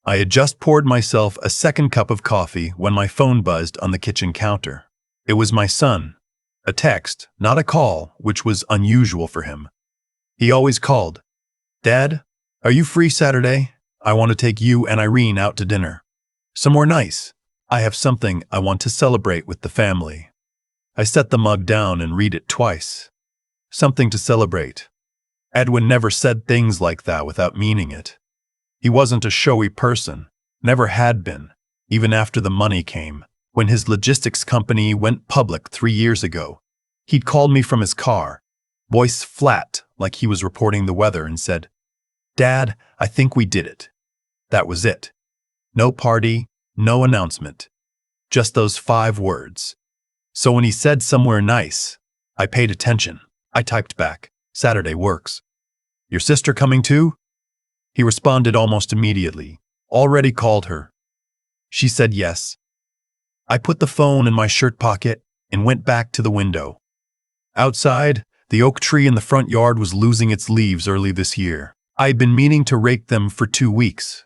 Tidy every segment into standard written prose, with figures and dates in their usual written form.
I had just poured myself a second cup of coffee when my phone buzzed on the kitchen counter. It was my son. A text, not a call, which was unusual for him. He always called. "Dad, are you free Saturday? I want to take you and Irene out to dinner. Somewhere nice. I have something I want to celebrate with the family." I set the mug down and read it twice. Something to celebrate. Edwin never said things like that without meaning it. He wasn't a showy person, never had been, even after the money came. When his logistics company went public 3 years ago, he'd called me from his car, voice flat like he was reporting the weather, and said, "Dad, I think we did it." That was it. No party, no announcement. Just those 5 words. So when he said somewhere nice, I paid attention. I typed back, "Saturday works. Your sister coming too?" He responded almost immediately. "Already called her." She said yes. I put the phone in my shirt pocket and went back to the window. Outside, the oak tree in the front yard was losing its leaves early this year. I had been meaning to rake them for 2 weeks.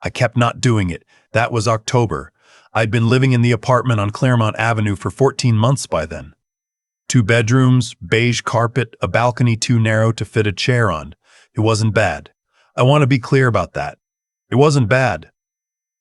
I kept not doing it. That was October. I'd been living in the apartment on Claremont Avenue for 14 months by then. 2 bedrooms, beige carpet, a balcony too narrow to fit a chair on. It wasn't bad. I want to be clear about that. It wasn't bad.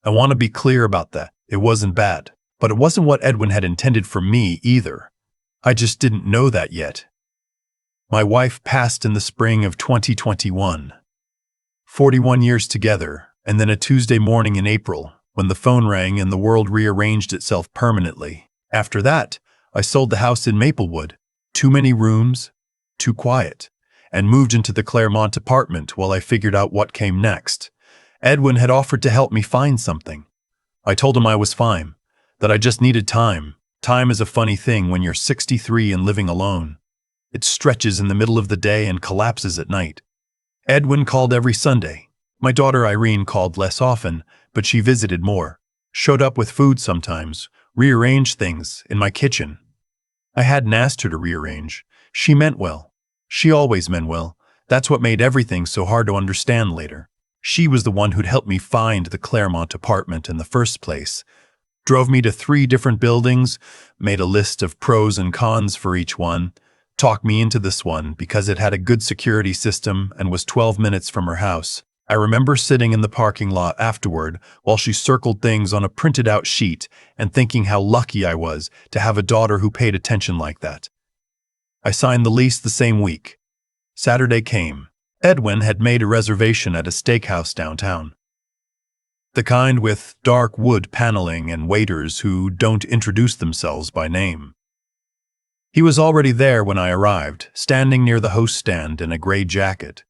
I want to be clear about that. It wasn't bad. But it wasn't what Edwin had intended for me either. I just didn't know that yet. My wife passed in the spring of 2021. 41 years together, and then a Tuesday morning in April, when the phone rang and the world rearranged itself permanently. After that, I sold the house in Maplewood. Too many rooms, too quiet, and moved into the Claremont apartment while I figured out what came next. Edwin had offered to help me find something. I told him I was fine, that I just needed time. Time is a funny thing when you're 63 and living alone. It stretches in the middle of the day and collapses at night. Edwin called every Sunday. My daughter Irene called less often, but she visited more. Showed up with food sometimes, rearranged things in my kitchen. I hadn't asked her to rearrange. She meant well. She always meant well. That's what made everything so hard to understand later. She was the one who'd helped me find the Claremont apartment in the first place. Drove me to 3 different buildings, made a list of pros and cons for each one, talked me into this one because it had a good security system and was 12 minutes from her house. I remember sitting in the parking lot afterward while she circled things on a printed-out sheet and thinking how lucky I was to have a daughter who paid attention like that. I signed the lease the same week. Saturday came. Edwin had made a reservation at a steakhouse downtown. The kind with dark wood paneling and waiters who don't introduce themselves by name. He was already there when I arrived, standing near the host stand in a gray jacket,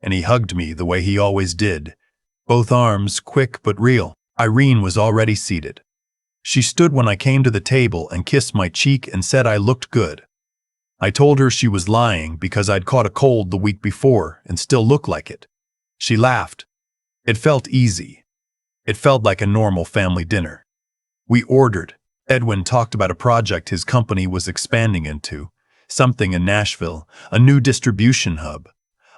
and he hugged me the way he always did, both arms quick but real. Irene was already seated. She stood when I came to the table and kissed my cheek and said I looked good. I told her she was lying because I'd caught a cold the week before and still looked like it. She laughed. It felt easy. It felt like a normal family dinner. We ordered. Edwin talked about a project his company was expanding into, something in Nashville, a new distribution hub.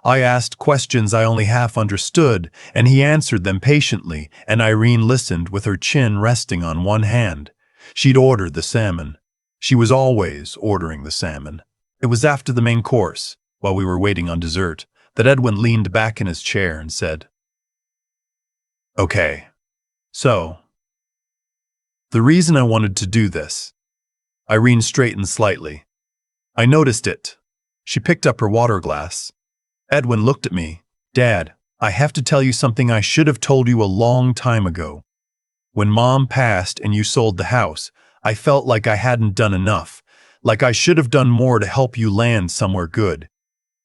I asked questions I only half understood, and he answered them patiently, and Irene listened with her chin resting on one hand. She'd ordered the salmon. She was always ordering the salmon. It was after the main course, while we were waiting on dessert, that Edwin leaned back in his chair and said, "Okay, so, the reason I wanted to do this." Irene straightened slightly. I noticed it. She picked up her water glass. Edwin looked at me. "Dad, I have to tell you something I should have told you a long time ago. When Mom passed and you sold the house, I felt like I hadn't done enough, like I should have done more to help you land somewhere good."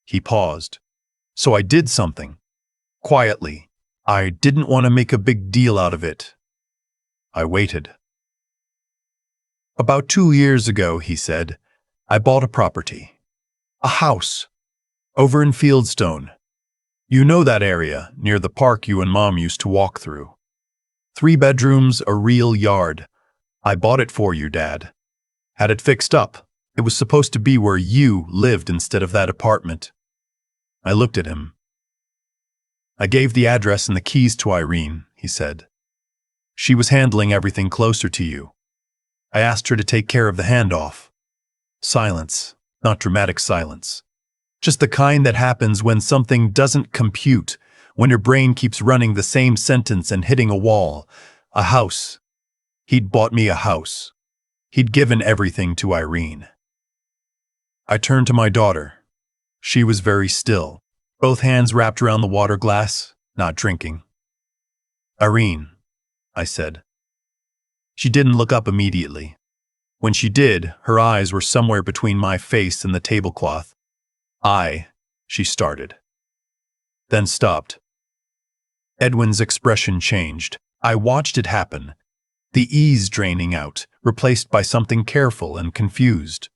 He paused. "So I did something. Quietly. I didn't want to make a big deal out of it." I waited. "About 2 years ago," he said, "I bought a property. A house. Over in Fieldstone. You know that area, near the park you and Mom used to walk through. 3 bedrooms, a real yard. I bought it for you, Dad. Had it fixed up. It was supposed to be where you lived instead of that apartment." I looked at him. I gave the address and the keys to Irene, he said. She was handling everything closer to you. I asked her to take care of the handoff. Silence, not dramatic silence. Just the kind that happens when something doesn't compute, when your brain keeps running the same sentence and hitting a wall. A house. He'd bought me a house. He'd given everything to Irene. I turned to my daughter. She was very still, both hands wrapped around the water glass, not drinking. Irene, I said. She didn't look up immediately. When she did, her eyes were somewhere between my face and the tablecloth. She started. Then stopped. Edwin's expression changed. I watched it happen. The ease draining out, replaced by something careful and confused.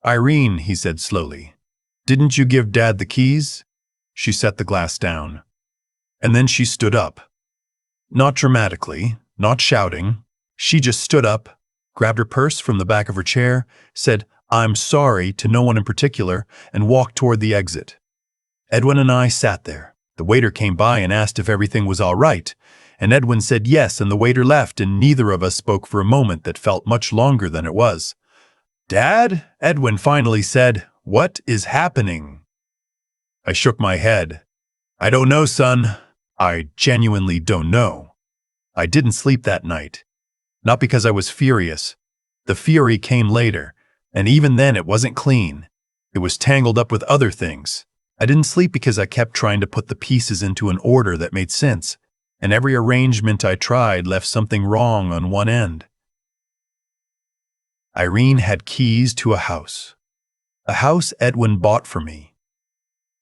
Irene, he said slowly, didn't you give Dad the keys? She set the glass down. And then she stood up. Not dramatically, not shouting. She just stood up, grabbed her purse from the back of her chair, said, "I'm sorry," to no one in particular, and walked toward the exit. Edwin and I sat there. The waiter came by and asked if everything was all right, and Edwin said yes, and the waiter left, and neither of us spoke for a moment that felt much longer than it was. "Dad," Edwin finally said, "what is happening?" I shook my head. "I don't know, son. I genuinely don't know." I didn't sleep that night. Not because I was furious. The fury came later, and even then it wasn't clean. It was tangled up with other things. I didn't sleep because I kept trying to put the pieces into an order that made sense, and every arrangement I tried left something wrong on one end. Irene had keys to a house Edwin bought for me.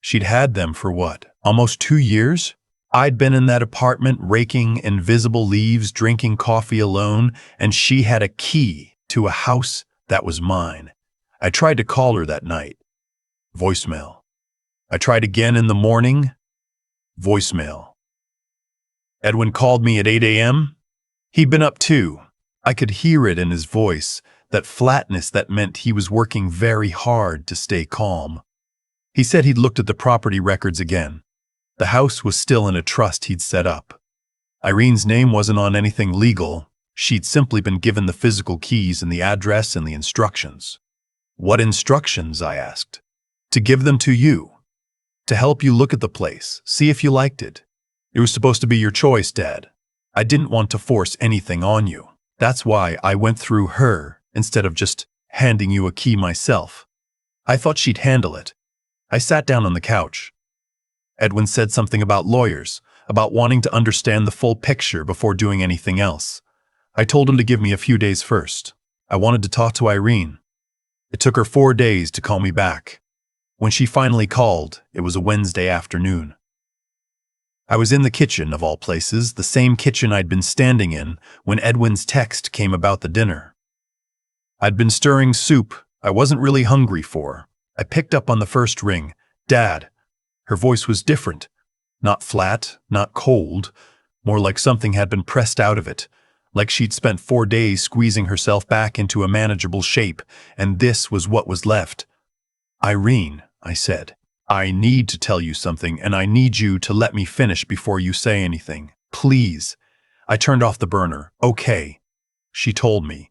She'd had them for what, almost 2 years? I'd been in that apartment raking invisible leaves, drinking coffee alone, and she had a key to a house that was mine. I tried to call her that night. Voicemail. I tried again in the morning. Voicemail. Edwin called me at 8 a.m. He'd been up too. I could hear it in his voice, that flatness that meant he was working very hard to stay calm. He said he'd looked at the property records again. The house was still in a trust he'd set up. Irene's name wasn't on anything legal. She'd simply been given the physical keys and the address and the instructions. What instructions? I asked. To give them to you. To help you look at the place, see if you liked it. It was supposed to be your choice, Dad. I didn't want to force anything on you. That's why I went through her instead of just handing you a key myself. I thought she'd handle it. I sat down on the couch. Edwin said something about lawyers, about wanting to understand the full picture before doing anything else. I told him to give me a few days first. I wanted to talk to Irene. It took her 4 days to call me back. When she finally called, it was a Wednesday afternoon. I was in the kitchen, of all places, the same kitchen I'd been standing in when Edwin's text came about the dinner. I'd been stirring soup I wasn't really hungry for. I picked up on the first ring. "Dad." Her voice was different. Not flat, not cold, more like something had been pressed out of it, like she'd spent 4 days squeezing herself back into a manageable shape, and this was what was left. "Irene," I said, "I need to tell you something, and I need you to let me finish before you say anything. Please." I turned off the burner. "Okay," she told me.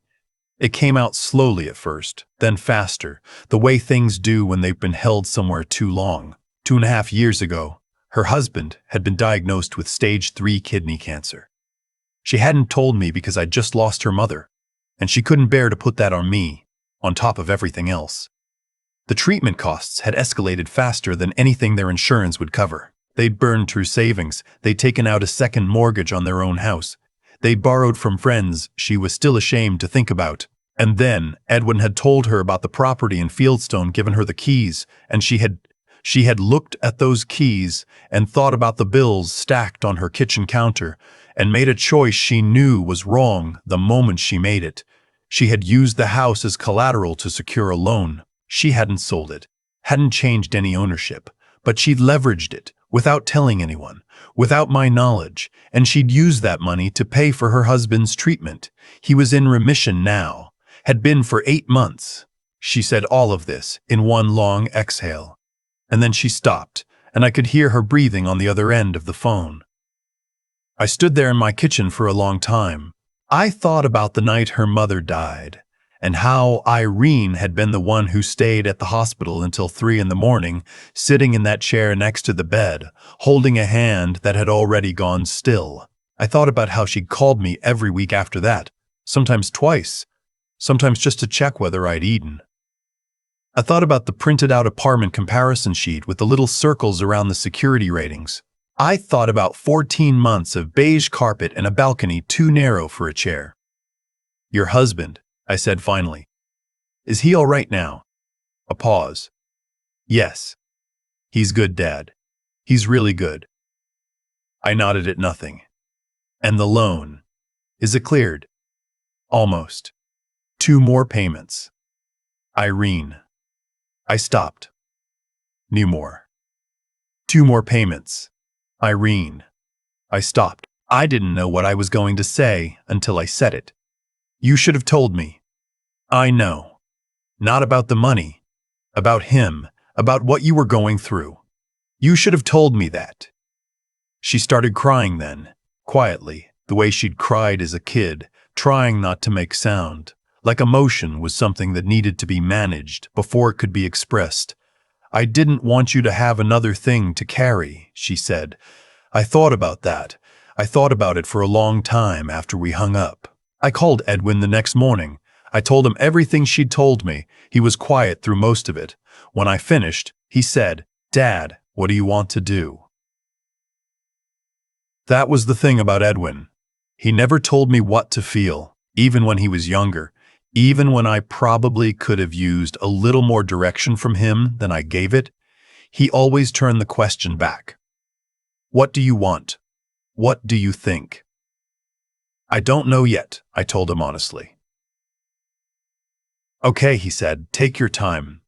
It came out slowly at first, then faster, the way things do when they've been held somewhere too long. 2.5 years ago, her husband had been diagnosed with stage 3 kidney cancer. She hadn't told me because I'd just lost her mother, and she couldn't bear to put that on me, on top of everything else. The treatment costs had escalated faster than anything their insurance would cover. They'd burned through savings, they'd taken out a second mortgage on their own house. They'd borrowed from friends she was still ashamed to think about. And then Edwin had told her about the property in Fieldstone, given her the keys, and she had looked at those keys and thought about the bills stacked on her kitchen counter and made a choice she knew was wrong the moment she made it. She had used the house as collateral to secure a loan. She hadn't sold it, hadn't changed any ownership, but she'd leveraged it without telling anyone, without my knowledge, and she'd used that money to pay for her husband's treatment. He was in remission now, had been for 8 months. She said all of this in one long exhale. And then she stopped, and I could hear her breathing on the other end of the phone. I stood there in my kitchen for a long time. I thought about the night her mother died, and how Irene had been the one who stayed at the hospital until 3 in the morning, sitting in that chair next to the bed, holding a hand that had already gone still. I thought about how she'd called me every week after that, sometimes twice, sometimes just to check whether I'd eaten. I thought about the printed-out apartment comparison sheet with the little circles around the security ratings. I thought about 14 months of beige carpet and a balcony too narrow for a chair. "Your husband," I said finally. "Is he all right now?" A pause. "Yes. He's good, Dad. He's really good." I nodded at nothing. "And the loan? Is it cleared?" "Almost. 2 more payments." "Irene." I stopped. "New more." "2 more payments." "Irene." I stopped. I didn't know what I was going to say until I said it. "You should have told me." "I know. Not about the money. About him. About what you were going through. You should have told me that." She started crying then, quietly, the way she'd cried as a kid, trying not to make sound, like emotion was something that needed to be managed before it could be expressed. "I didn't want you to have another thing to carry," she said. "I thought about that. I thought about it for a long time after we hung up." I called Edwin the next morning. I told him everything she'd told me. He was quiet through most of it. When I finished, he said, "Dad, what do you want to do?" That was the thing about Edwin. He never told me what to feel, even when he was younger, even when I probably could have used a little more direction from him than I gave it. He always turned the question back. "What do you want? What do you think?" "I don't know yet," I told him honestly. "Okay," he said, "take your time."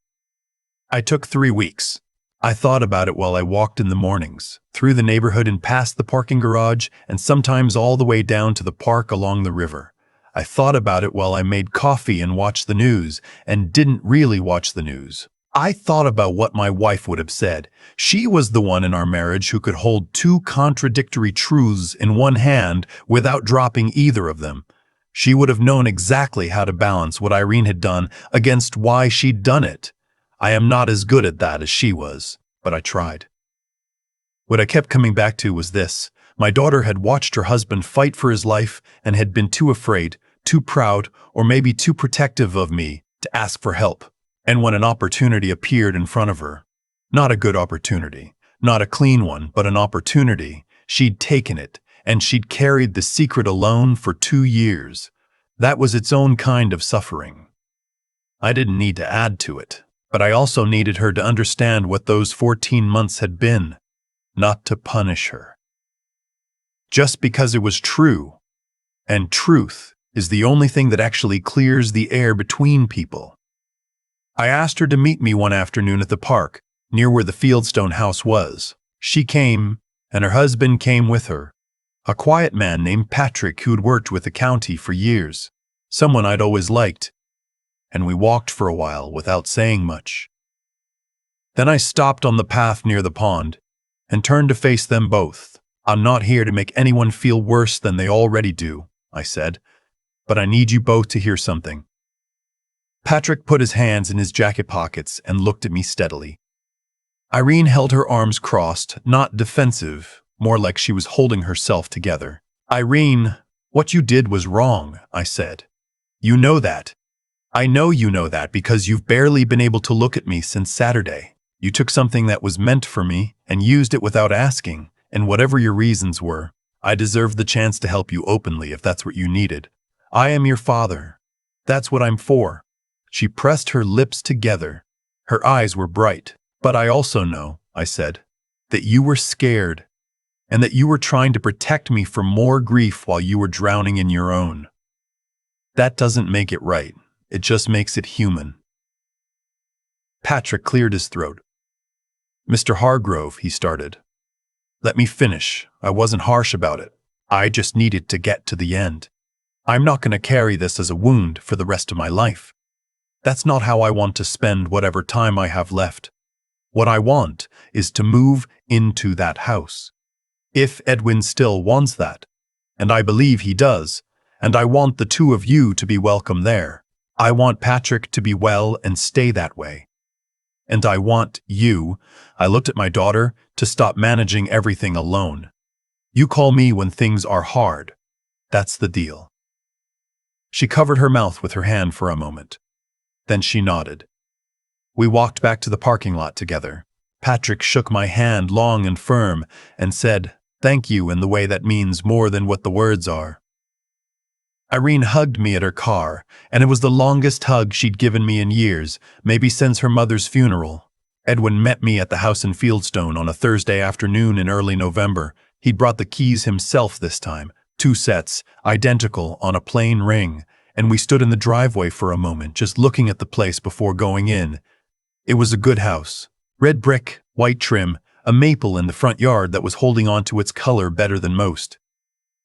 I took 3 weeks. I thought about it while I walked in the mornings, through the neighborhood and past the parking garage, and sometimes all the way down to the park along the river. I thought about it while I made coffee and watched the news, and didn't really watch the news. I thought about what my wife would have said. She was the one in our marriage who could hold 2 contradictory truths in one hand without dropping either of them. She would have known exactly how to balance what Irene had done against why she'd done it. I am not as good at that as she was, but I tried. What I kept coming back to was this. My daughter had watched her husband fight for his life and had been too afraid, too proud, or maybe too protective of me to ask for help. And when an opportunity appeared in front of her, not a good opportunity, not a clean one, but an opportunity, she'd taken it, and she'd carried the secret alone for 2 years. That was its own kind of suffering. I didn't need to add to it, but I also needed her to understand what those 14 months had been, not to punish her. Just because it was true, and truth is the only thing that actually clears the air between people. I asked her to meet me one afternoon at the park, near where the Fieldstone house was. She came, and her husband came with her. A quiet man named Patrick who'd worked with the county for years, someone I'd always liked. And we walked for a while without saying much. Then I stopped on the path near the pond and turned to face them both. "I'm not here to make anyone feel worse than they already do," I said, "but I need you both to hear something." Patrick put his hands in his jacket pockets and looked at me steadily. Irene held her arms crossed, not defensive, more like she was holding herself together. "Irene, what you did was wrong," I said. "You know that. I know you know that because you've barely been able to look at me since Saturday. You took something that was meant for me and used it without asking, and whatever your reasons were, I deserve the chance to help you openly if that's what you needed. I am your father. That's what I'm for." She pressed her lips together. Her eyes were bright. "But I also know," I said, "that you were scared, and that you were trying to protect me from more grief while you were drowning in your own. That doesn't make it right. It just makes it human." Patrick cleared his throat. "Mr. Hargrove," he started. "Let me finish. I wasn't harsh about it. I just needed to get to the end. I'm not going to carry this as a wound for the rest of my life. That's not how I want to spend whatever time I have left. What I want is to move into that house. If Edwin still wants that, and I believe he does, and I want the two of you to be welcome there. I want Patrick to be well and stay that way. And I want you, I looked at my daughter, to stop managing everything alone. You call me when things are hard. That's the deal. She covered her mouth with her hand for a moment. Then she nodded. We walked back to the parking lot together. Patrick shook my hand long and firm and said, "Thank you," in the way that means more than what the words are. Irene hugged me at her car, and it was the longest hug she'd given me in years, maybe since her mother's funeral. Edwin met me at the house in Fieldstone on a Thursday afternoon in early November. He'd brought the keys himself this time, 2 sets, identical, on a plain ring, and we stood in the driveway for a moment, just looking at the place before going in. It was a good house. Red brick, white trim, a maple in the front yard that was holding on to its color better than most.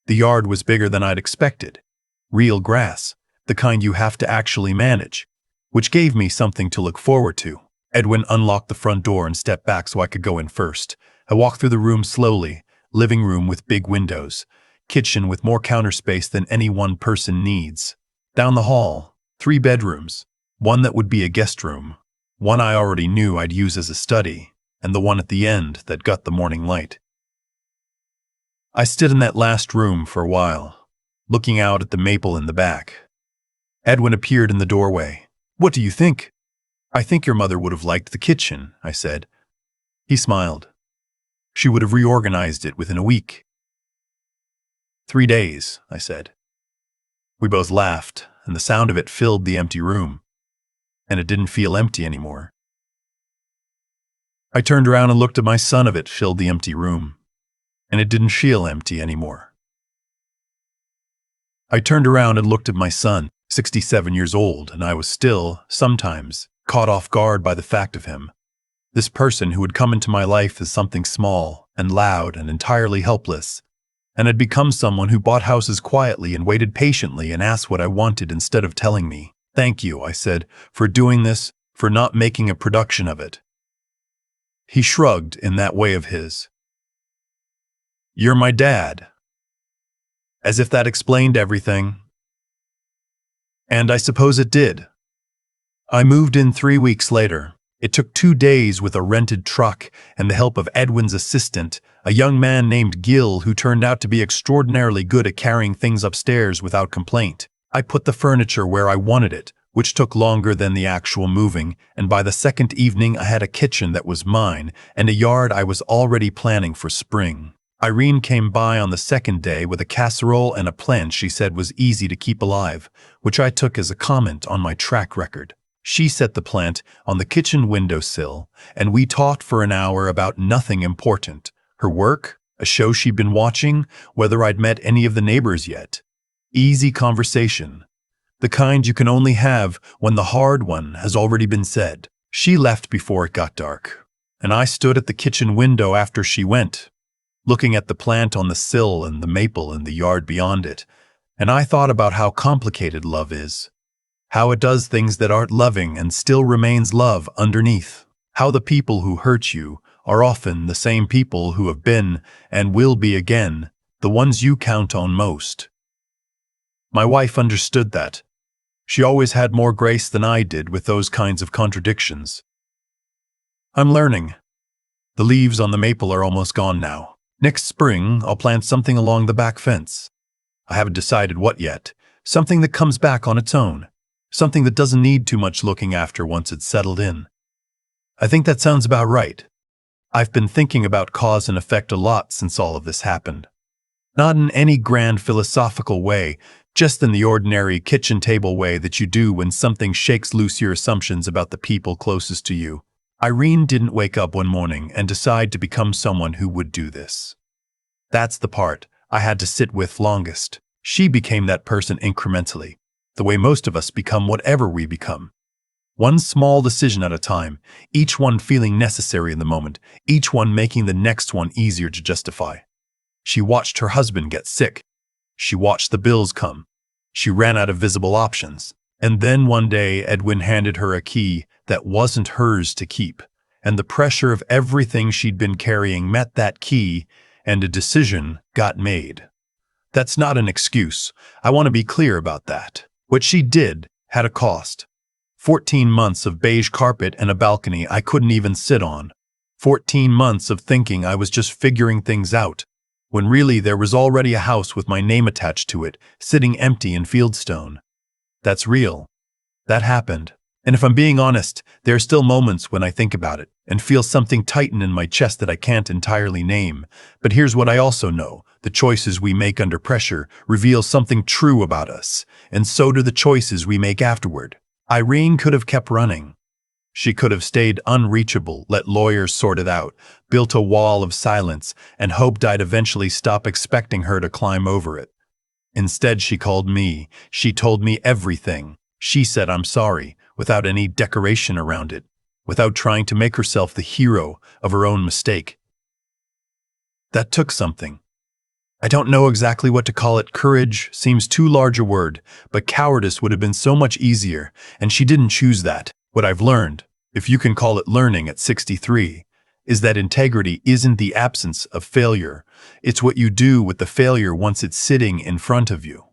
The yard was bigger than I'd expected. Real grass, the kind you have to actually manage, which gave me something to look forward to. Edwin unlocked the front door and stepped back so I could go in first. I walked through the room slowly, living room with big windows, kitchen with more counter space than any one person needs. Down the hall, 3 bedrooms, one that would be a guest room, one I already knew I'd use as a study, and the one at the end that got the morning light. I stood in that last room for a while, looking out at the maple in the back. Edwin appeared in the doorway. "What do you think?" "I think your mother would have liked the kitchen," I said. He smiled. "She would have reorganized it within a week." 3 days, I said. We both laughed, and the sound of it filled the empty room. And it didn't feel empty anymore. I turned around and looked at my son. Of it filled the empty room, and it didn't feel empty anymore. I turned around and looked at my son, 67 years old, and I was still, sometimes, caught off guard by the fact of him. This person who had come into my life as something small and loud and entirely helpless, and had become someone who bought houses quietly and waited patiently and asked what I wanted instead of telling me. "Thank you," I said, "for doing this, for not making a production of it." He shrugged in that way of his. "You're my dad." As if that explained everything. And I suppose it did. I moved in 3 weeks later. It took 2 days with a rented truck and the help of Edwin's assistant, a young man named Gil who turned out to be extraordinarily good at carrying things upstairs without complaint. I put the furniture where I wanted it, which took longer than the actual moving, and by the second evening I had a kitchen that was mine and a yard I was already planning for spring. Irene came by on the second day with a casserole and a plant she said was easy to keep alive, which I took as a comment on my track record. She set the plant on the kitchen windowsill, and we talked for an hour about nothing important. Her work, a show she'd been watching, whether I'd met any of the neighbors yet. Easy conversation. The kind you can only have when the hard one has already been said. She left before it got dark, and I stood at the kitchen window after she went, looking at the plant on the sill and the maple in the yard beyond it, and I thought about how complicated love is. How it does things that aren't loving and still remains love underneath. How the people who hurt you are often the same people who have been and will be again, the ones you count on most. My wife understood that. She always had more grace than I did with those kinds of contradictions. I'm learning. The leaves on the maple are almost gone now. Next spring, I'll plant something along the back fence. I haven't decided what yet. Something that comes back on its own. Something that doesn't need too much looking after once it's settled in. I think that sounds about right. I've been thinking about cause and effect a lot since all of this happened. Not in any grand philosophical way, just in the ordinary kitchen table way that you do when something shakes loose your assumptions about the people closest to you. Irene didn't wake up one morning and decide to become someone who would do this. That's the part I had to sit with longest. She became that person incrementally, the way most of us become whatever we become. One small decision at a time, each one feeling necessary in the moment, each one making the next one easier to justify. She watched her husband get sick. She watched the bills come. She ran out of visible options. And then one day Edwin handed her a key that wasn't hers to keep, and the pressure of everything she'd been carrying met that key, and a decision got made. That's not an excuse. I want to be clear about that. What she did had a cost. 14 months of beige carpet and a balcony I couldn't even sit on. 14 months of thinking I was just figuring things out, when really there was already a house with my name attached to it, sitting empty in Fieldstone. That's real. That happened. And if I'm being honest, there are still moments when I think about it and feel something tighten in my chest that I can't entirely name. But here's what I also know. The choices we make under pressure reveal something true about us, and so do the choices we make afterward. Irene could have kept running. She could have stayed unreachable, let lawyers sort it out, built a wall of silence, and hoped I'd eventually stop expecting her to climb over it. Instead, she called me. She told me everything. She said I'm sorry, without any decoration around it, without trying to make herself the hero of her own mistake. That took something. I don't know exactly what to call it. Courage seems too large a word, but cowardice would have been so much easier, and she didn't choose that. What I've learned, if you can call it learning at 63, is that integrity isn't the absence of failure. It's what you do with the failure once it's sitting in front of you.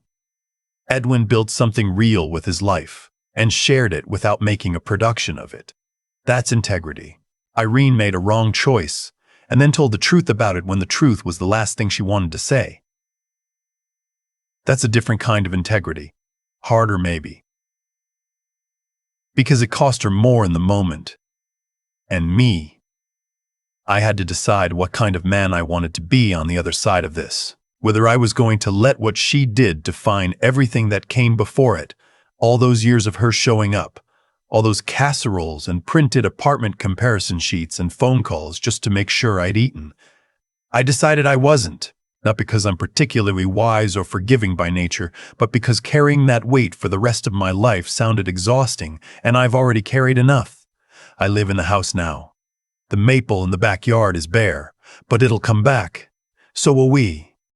Edwin built something real with his life and shared it without making a production of it. That's integrity. Irene made a wrong choice and then told the truth about it when the truth was the last thing she wanted to say. That's a different kind of integrity. Harder maybe. Because it cost her more in the moment. And me. I had to decide what kind of man I wanted to be on the other side of this. Whether I was going to let what she did define everything that came before it, all those years of her showing up, all those casseroles and printed apartment comparison sheets and phone calls just to make sure I'd eaten. I decided I wasn't, not because I'm particularly wise or forgiving by nature, but because carrying that weight for the rest of my life sounded exhausting, and I've already carried enough. I live in the house now. The maple in the backyard is bare, but it'll come back. So will we.